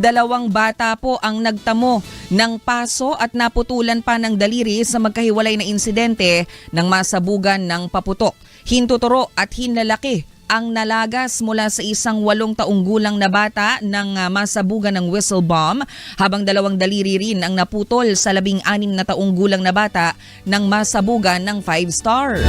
Dalawang bata po ang nagtamo ng paso at naputulan pa ng daliri sa magkahiwalay na insidente ng masabugan ng paputok. Hintuturo at hinlalaki ang nalagas mula sa isang 8 taong gulang na bata ng masabugan ng whistle bomb, habang 2 daliri rin ang naputol sa 16 na taong gulang na bata ng masabugan ng 5-star.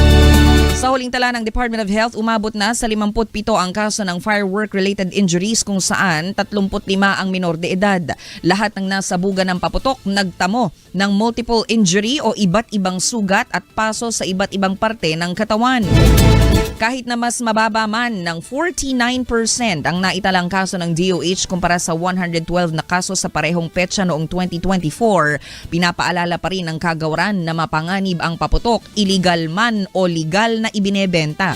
Sa huling tala ng Department of Health, umabot na sa 57 ang kaso ng firework-related injuries kung saan 35 ang minor de edad. Lahat ng nasabugan ng paputok nagtamo ng multiple injury o iba't ibang sugat at paso sa iba't ibang parte ng katawan. Kahit na mas mababa man ng 49% ang naitalang kaso ng DOH kumpara sa 112 na kaso sa parehong petsa noong 2024, pinapaalala pa rin ng kagawaran na mapanganib ang paputok, illegal man o legal na ibinebenta.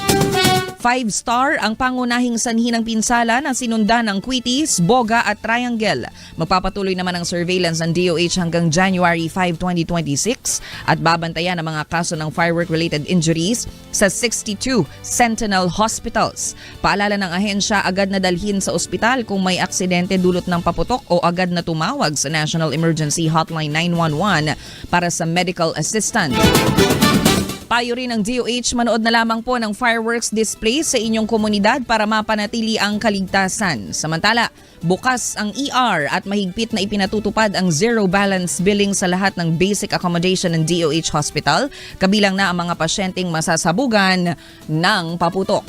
5-star ang pangunahing sanhi ng pinsala na sinundan ng Quitis, Boga at Triangle. Magpapatuloy naman ang surveillance ng DOH hanggang January 5, 2026 at babantayan ang mga kaso ng firework-related injuries sa 62 Sentinel Hospitals. Paalala ng ahensya, agad na dalhin sa ospital kung may aksidente dulot ng paputok o agad na tumawag sa National Emergency Hotline 911 para sa medical assistance. Payo rin ng DOH, manood na lamang po ng fireworks display sa inyong komunidad para mapanatili ang kaligtasan. Samantala, bukas ang ER at mahigpit na ipinatutupad ang zero balance billing sa lahat ng basic accommodation ng DOH Hospital, kabilang na ang mga pasyenteng masasabugan ng paputok.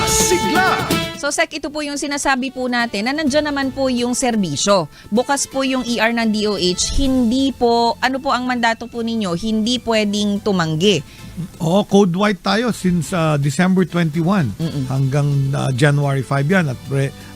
Sigla! So Sek, ito po yung sinasabi po natin na nandyan naman po yung serbisyo. Bukas po yung ER ng DOH, hindi po, ano po ang mandato po ninyo, hindi pwedeng tumanggi. Code white tayo since December 21 hanggang January 5 yan at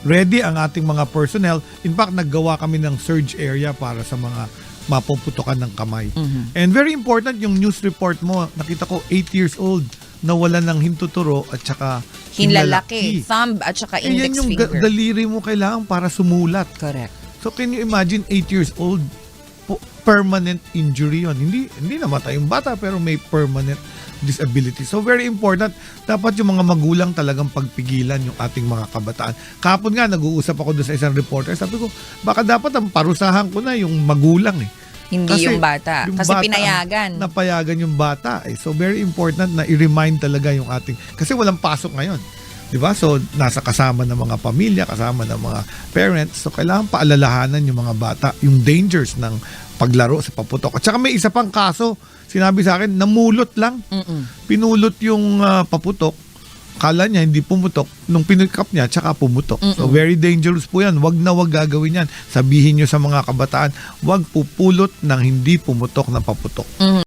ready ang ating mga personnel. In fact, naggawa kami ng surge area para sa mga mapuputukan ng kamay. And very important yung news report mo. Nakita ko 8 years old na wala ng hintuturo at saka Hinlalaki, thumb at saka index yan yung finger. daliri mo kailangan para sumulat. Correct. So can you imagine 8 years old, permanent injury yon. Hindi namatay yung bata pero may permanent disability. So very important, dapat yung mga magulang talagang pagpigilan yung ating mga kabataan. Kahapon nga nag-uusap ako doon sa isang reporter, sabi ko, baka dapat ang parusahan ko na yung magulang Hindi Kasi yung bata. yung Kasi bata pinayagan. Napayagan yung bata. So very important na i-remind talaga yung ating, kasi walang pasok ngayon. Diba? So nasa kasama ng mga pamilya, kasama ng mga parents. So kailangan paalalahanan yung mga bata, yung dangers ng paglaro sa paputok. At saka may isa pang kaso, sinabi sa akin, namulot lang. Pinulot yung paputok. Kala niya hindi pumutok. Nung pinikap niya, tsaka pumutok. So very dangerous po yan. Wag na wag gagawin yan. Sabihin nyo sa mga kabataan, wag pupulot ng hindi pumutok na paputok.